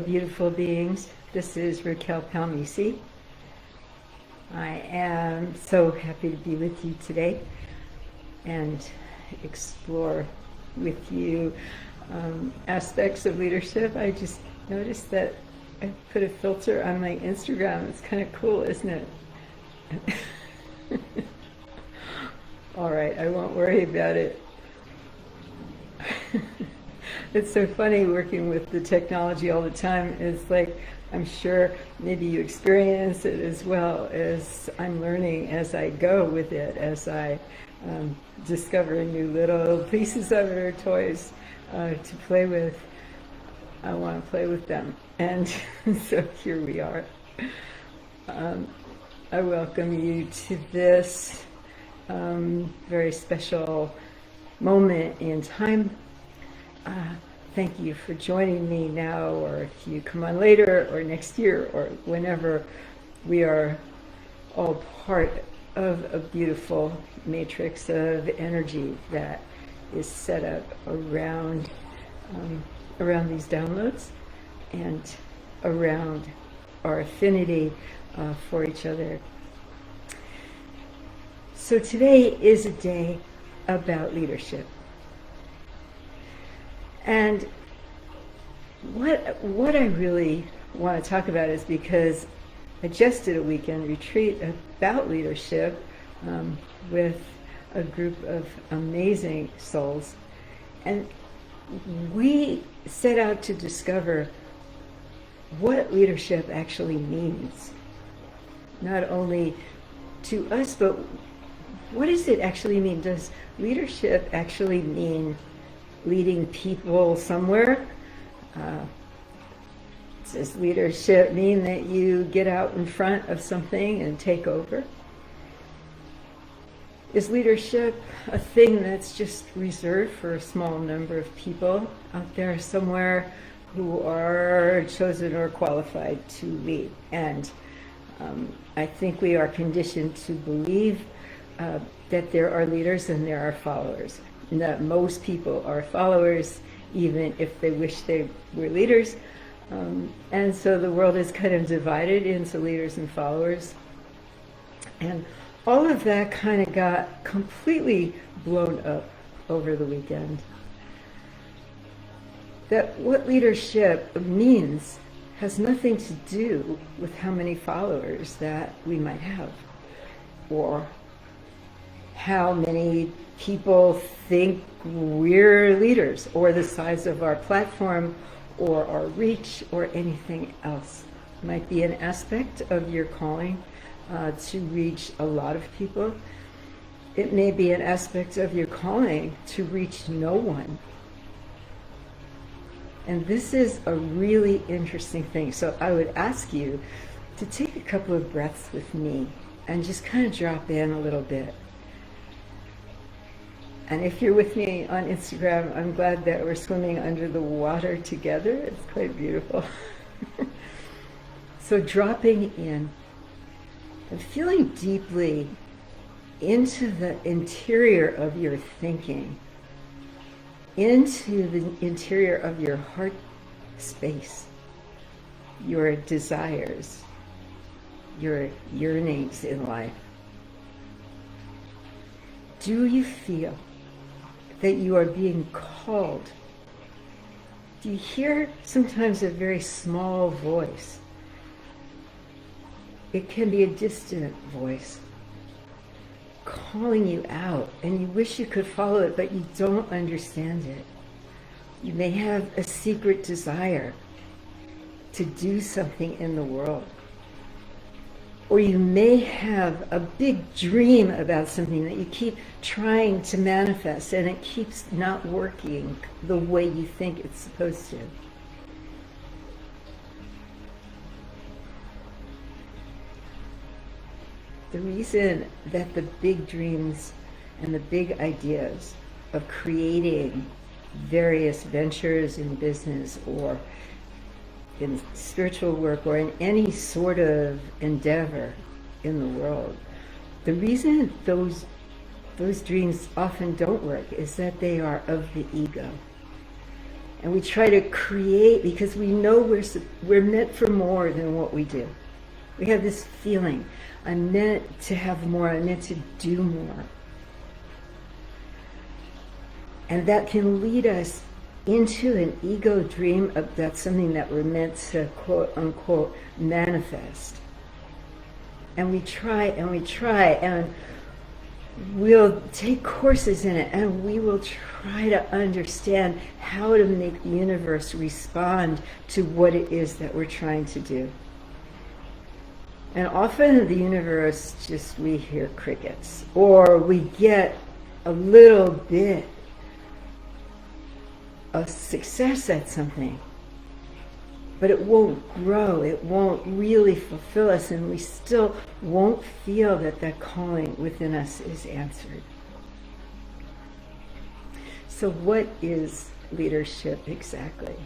beautiful beings. This is Racquel Palmese. I am so happy to be with you today and explore with you aspects of leadership. I just noticed that I put a filter on my Instagram. It's kind of cool, isn't it? All right, I won't worry about it. It's so funny working with the technology all the time. It's like, I'm sure maybe you experience it as well, as I'm learning as I go with it, as I discover new little pieces of it or toys to play with. I want to play with them. And so here we are. I welcome you to this very special moment in time. Thank you for joining me now, or if you come on later, or next year, or whenever. We are all part of a beautiful matrix of energy that is set up around these downloads and around our affinity for each other. So today is a day about leadership. And what I really want to talk about is because I just did a weekend retreat about leadership with a group of amazing souls. And we set out to discover what leadership actually means. Not only to us, but what does it actually mean? Does leadership actually mean leading people somewhere? Does leadership mean that you get out in front of something and take over? Is leadership a thing that's just reserved for a small number of people out there somewhere who are chosen or qualified to lead? And I think we are conditioned to believe that there are leaders and there are followers. That most people are followers, even if they wish they were leaders. And so the world is kind of divided into leaders and followers. And all of that kind of got completely blown up over the weekend. That what leadership means has nothing to do with how many followers that we might have, or how many people think we're leaders, or the size of our platform, or our reach, or anything else. It might be an aspect of your calling to reach a lot of people. It may be an aspect of your calling to reach no one. And this is a really interesting thing. So I would ask you to take a couple of breaths with me and just kind of drop in a little bit. And if you're with me on Instagram, I'm glad that we're swimming under the water together. It's quite beautiful. So dropping in and feeling deeply into the interior of your thinking, into the interior of your heart space, your desires, your yearnings in life. Do you feel that you are being called? Do you hear sometimes a very small voice? It can be a distant voice calling you out, and you wish you could follow it, but you don't understand it. You may have a secret desire to do something in the world. Or you may have a big dream about something that you keep trying to manifest, and it keeps not working the way you think it's supposed to. The reason that the big dreams and the big ideas of creating various ventures in business or in spiritual work or in any sort of endeavor in the world, the reason those dreams often don't work is that they are of the ego. And we try to create because we know we're meant for more than what we do. We have this feeling, I'm meant to have more, I'm meant to do more. And that can lead us into an ego dream about something that we're meant to, quote unquote, manifest. And we try, and we'll take courses in it, and we will try to understand how to make the universe respond to what it is that we're trying to do. And often the universe we hear crickets, or we get a little bit of success at something, but it won't grow, it won't really fulfill us, and we still won't feel that calling within us is answered. So what is leadership exactly?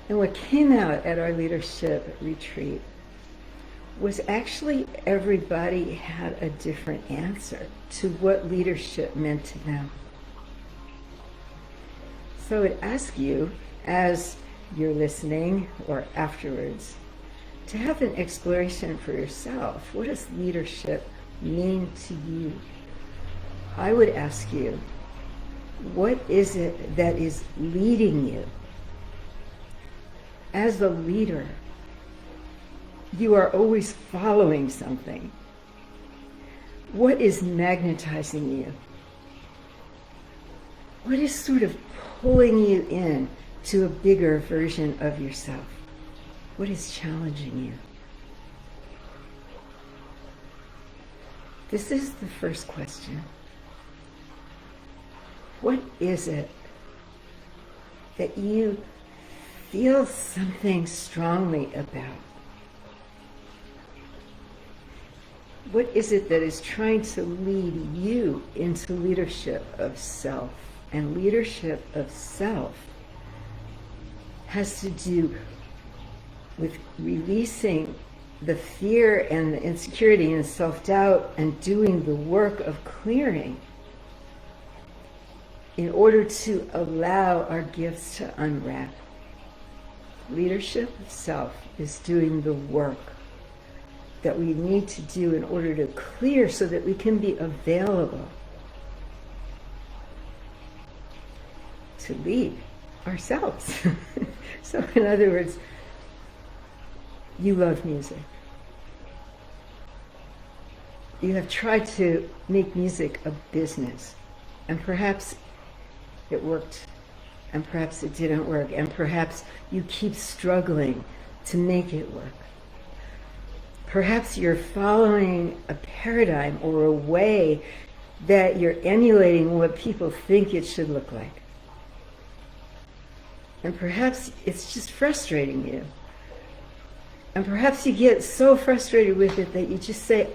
And what came out at our leadership retreat was actually everybody had a different answer to what leadership meant to them. So I would ask you, as you're listening or afterwards, to have an exploration for yourself. What does leadership mean to you? I would ask you, what is it that is leading you? As a leader, you are always following something. What is magnetizing you? What is sort of pulling you in to a bigger version of yourself? What is challenging you? This is the first question. What is it that you feel something strongly about? What is it that is trying to lead you into leadership of self? And leadership of self has to do with releasing the fear and the insecurity and self-doubt and doing the work of clearing in order to allow our gifts to unwrap. Leadership of self is doing the work that we need to do in order to clear so that we can be available to lead ourselves. So in other words, you love music. You have tried to make music a business, and perhaps it worked, and perhaps it didn't work, and perhaps you keep struggling to make it work. Perhaps you're following a paradigm or a way that you're emulating what people think it should look like. And perhaps it's just frustrating you. And perhaps you get so frustrated with it that you just say,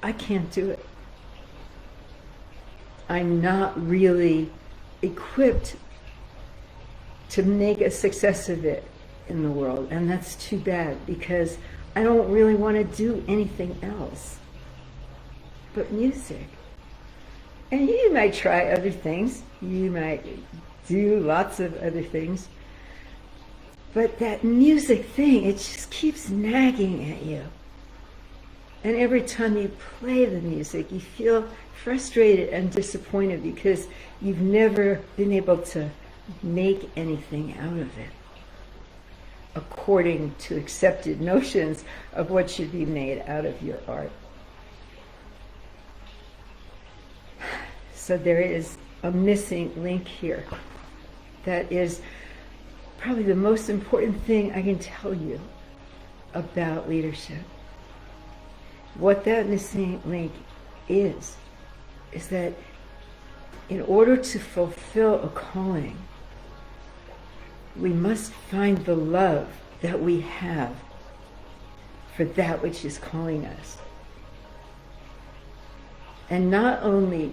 I can't do it. I'm not really equipped to make a success of it in the world. And that's too bad, because I don't really want to do anything else but music. And you might try other things. You might do lots of other things. But that music thing, it just keeps nagging at you. And every time you play the music, you feel frustrated and disappointed because you've never been able to make anything out of it according to accepted notions of what should be made out of your art. So there is a missing link here that is probably the most important thing I can tell you about leadership. What that missing link is that in order to fulfill a calling, we must find the love that we have for that which is calling us. And not only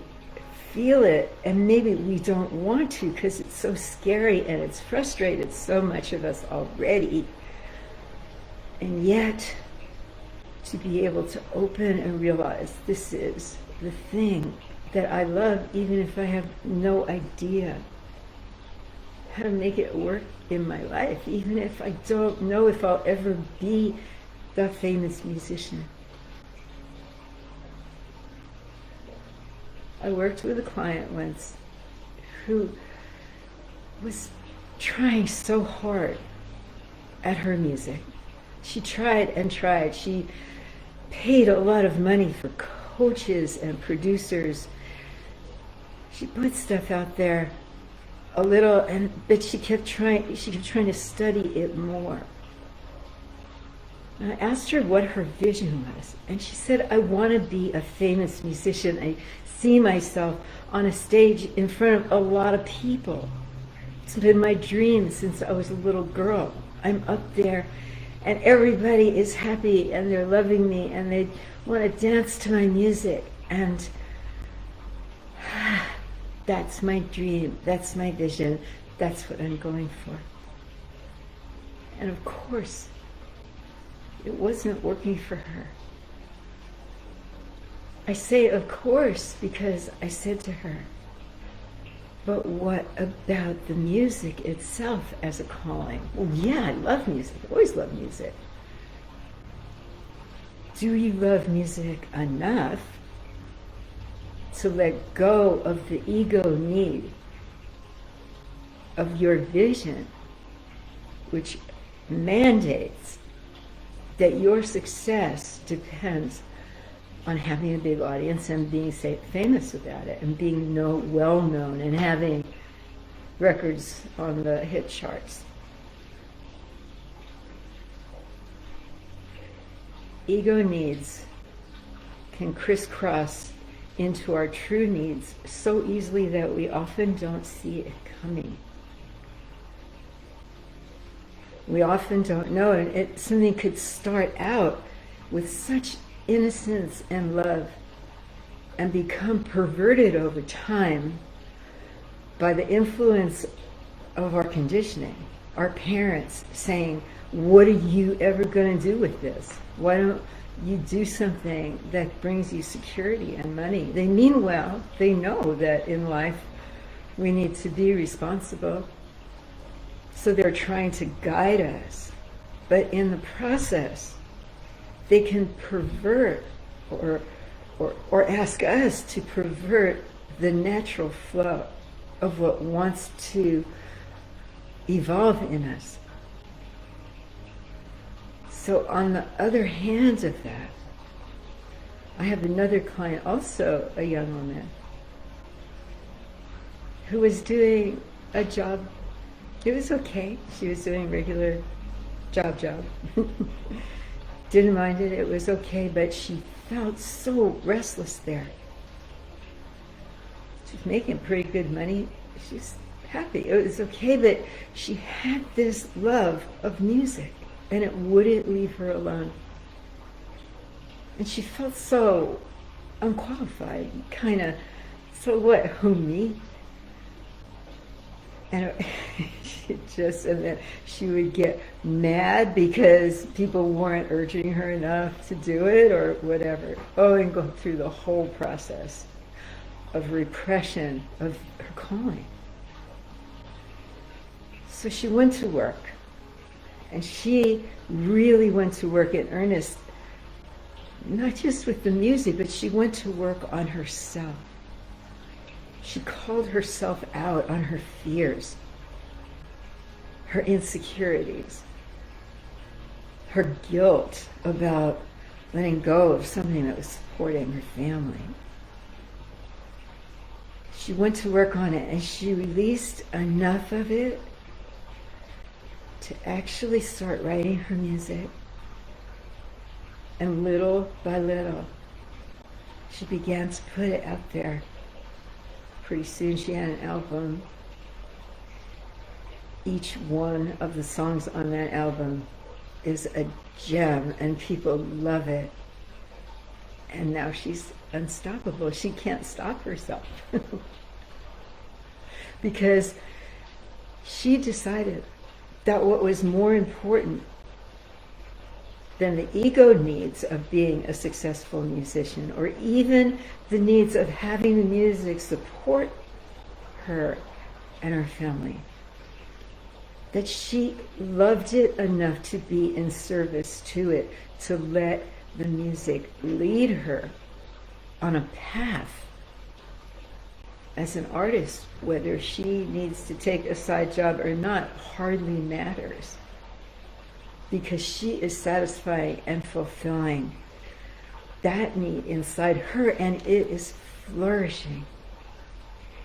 feel it, and maybe we don't want to because it's so scary and it's frustrated so much of us already, and yet to be able to open and realize this is the thing that I love, even if I have no idea how to make it work in my life, even if I don't know if I'll ever be the famous musician. I worked with a client once who was trying so hard at her music. She tried and tried. She paid a lot of money for coaches and producers. She put stuff out there a little, but she kept trying to study it more. And I asked her what her vision was, and she said, I want to be a famous musician. I see myself on a stage in front of a lot of people. It's been my dream since I was a little girl. I'm up there and everybody is happy and they're loving me and they want to dance to my music, and that's my dream, that's my vision, that's what I'm going for. And of course, it wasn't working for her. I say of course because I said to her, but what about the music itself as a calling? Well, yeah, I love music. I always love music. Do you love music enough to let go of the ego need of your vision, which mandates that your success depends on having a big audience and being famous about it and being well known and having records on the hit charts? Ego needs can crisscross into our true needs so easily that we often don't see it coming. We often don't know, and something could start out with such innocence and love and become perverted over time by the influence of our conditioning. Our parents saying, what are you ever going to do with this? Why don't you do something that brings you security and money? They mean well. They know that in life we need to be responsible. So they're trying to guide us. But in the process, they can pervert or ask us to pervert the natural flow of what wants to evolve in us. So on the other hand of that, I have another client, also a young woman, who was doing a job. It was okay. She was doing regular job. Didn't mind it. It was okay, but she felt so restless there. She was making pretty good money. She's happy. It was okay, but she had this love of music, and it wouldn't leave her alone. And she felt so unqualified, kind of, so what, who, me? And and then she would get mad because people weren't urging her enough to do it or whatever. Oh, and go through the whole process of repression of her calling. So she went to work, and she really went to work in earnest, not just with the music, but she went to work on herself. She called herself out on her fears, her insecurities, her guilt about letting go of something that was supporting her family. She went to work on it, and she released enough of it to actually start writing her music. And little by little, she began to put it out there. Pretty soon she had an album. Each one of the songs on that album is a gem, and people love it. And now she's unstoppable. She can't stop herself. Because she decided that what was more important than the ego needs of being a successful musician, or even the needs of having the music support her and her family, that she loved it enough to be in service to it, to let the music lead her on a path as an artist. Whether she needs to take a side job or not hardly matters, because she is satisfying and fulfilling that need inside her, and it is flourishing.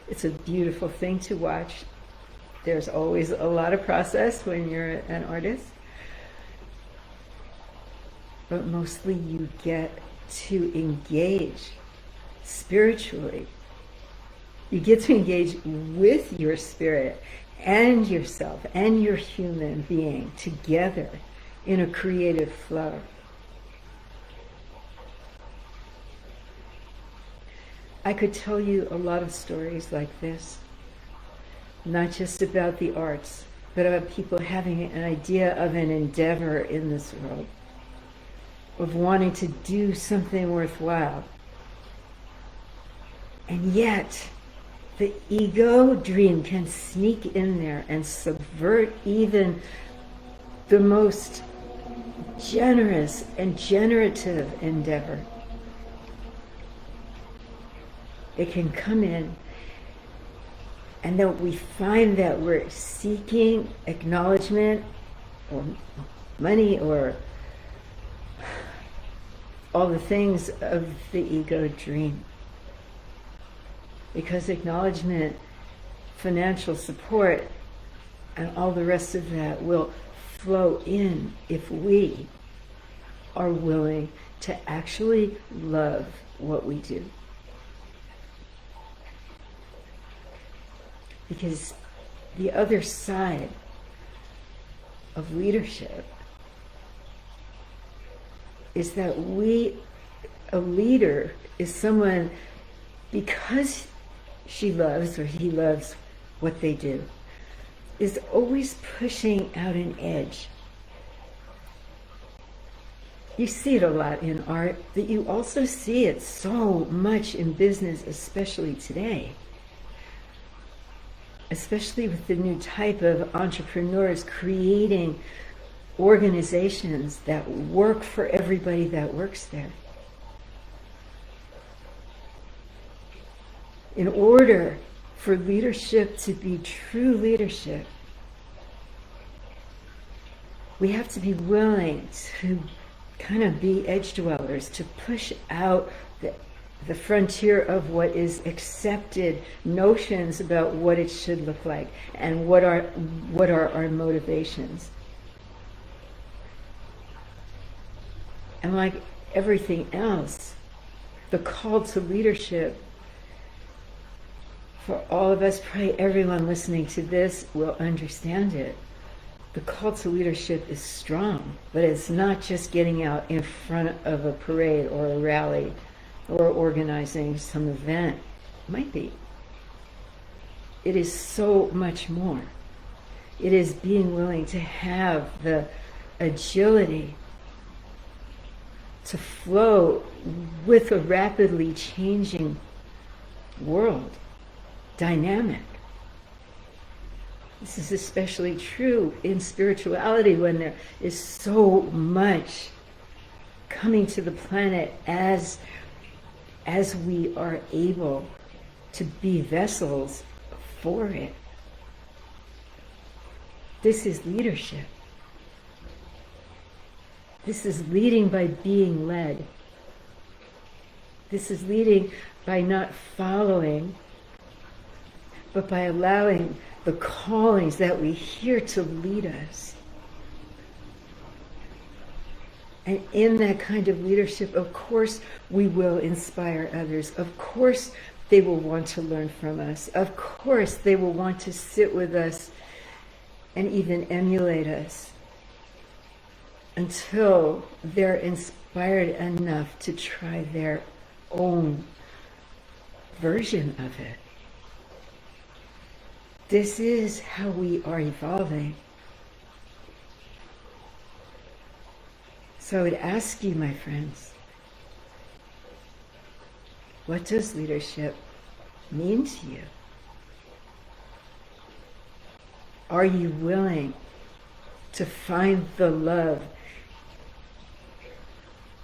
It's a beautiful thing to watch. There's always a lot of process when you're an artist, but mostly you get to engage spiritually. You get to engage with your spirit and yourself and your human being together in a creative flow. I could tell you a lot of stories like this, not just about the arts, but about people having an idea of an endeavor in this world, of wanting to do something worthwhile. And yet, the ego dream can sneak in there and subvert even the most generous and generative endeavor. It can come in, and then we find that we're seeking acknowledgement or money or all the things of the ego dream. Because acknowledgement, financial support, and all the rest of that will flow in if we are willing to actually love what we do. Because the other side of leadership is that a leader is someone, because she loves or he loves what they do, is always pushing out an edge. You see it a lot in art, but you also see it so much in business, especially today. Especially with the new type of entrepreneurs creating organizations that work for everybody that works there. In order for leadership to be true leadership, we have to be willing to kind of be edge dwellers, to push out the frontier of what is accepted notions about what it should look like and what are our motivations. And like everything else, the call to leadership for all of us, probably everyone listening to this will understand it. The call to leadership is strong, but it's not just getting out in front of a parade or a rally or organizing some event. It might be. It is so much more. It is being willing to have the agility to flow with a rapidly changing world dynamic. This is especially true in spirituality, when there is so much coming to the planet as we are able to be vessels for it. This is leadership. This is leading by being led. This is leading by not following, but by allowing the callings that we hear to lead us. And in that kind of leadership, of course, we will inspire others. Of course, they will want to learn from us. Of course, they will want to sit with us and even emulate us until they're inspired enough to try their own version of it. This is how we are evolving. So I would ask you, my friends, what does leadership mean to you? Are you willing to find the love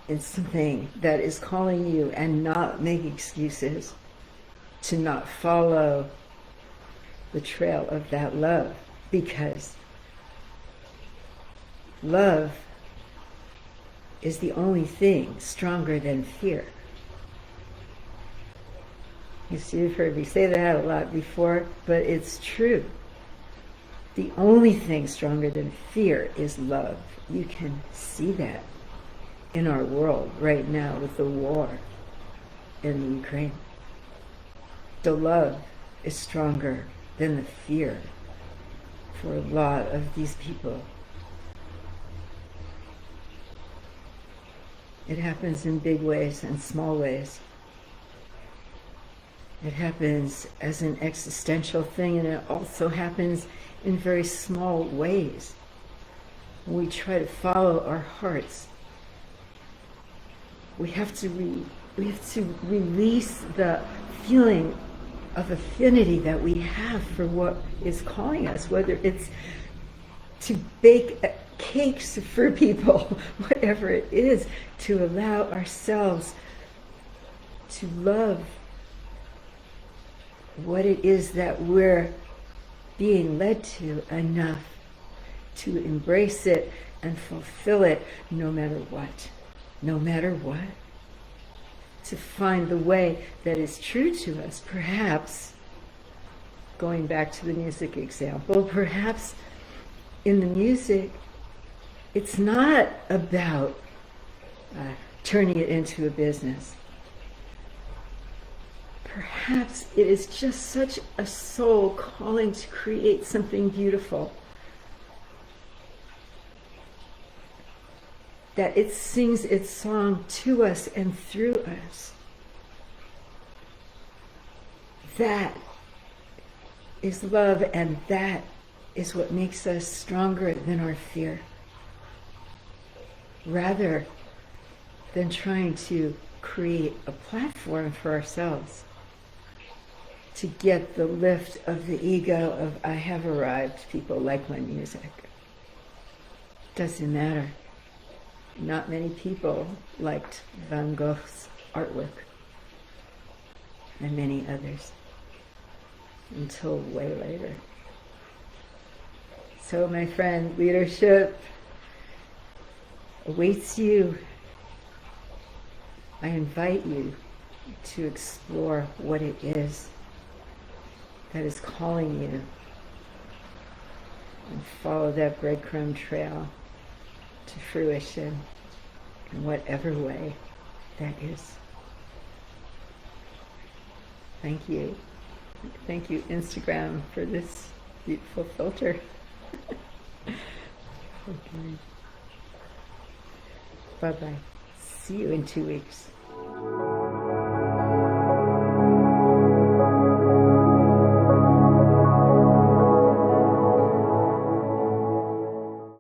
in something that is calling you and not make excuses to not follow the trail of that love? Because love is the only thing stronger than fear. You've heard me say that a lot before, but it's true. The only thing stronger than fear is love. You can see that in our world right now with the war in Ukraine. The love is stronger than the fear for a lot of these people. It happens in big ways and small ways. It happens as an existential thing, and it also happens in very small ways. We try to follow our hearts. We have to release the feeling of affinity that we have for what is calling us, whether it's to bake cakes for people, whatever it is, to allow ourselves to love what it is that we're being led to enough to embrace it and fulfill it no matter what. No matter what. To find the way that is true to us. Perhaps, going back to the music example, perhaps in the music, it's not about turning it into a business. Perhaps it is just such a soul calling to create something beautiful that it sings its song to us and through us. That is love, and that is what makes us stronger than our fear. Rather than trying to create a platform for ourselves to get the lift of the ego of I have arrived, people like my music. Doesn't matter. Not many people liked Van Gogh's artwork, and many others, until way later. So my friend, leadership awaits you. I invite you to explore what it is that is calling you and follow that breadcrumb trail to fruition in whatever way that is. Thank you. Thank you, Instagram, for this beautiful filter. Okay. Bye-bye. See you in 2 weeks.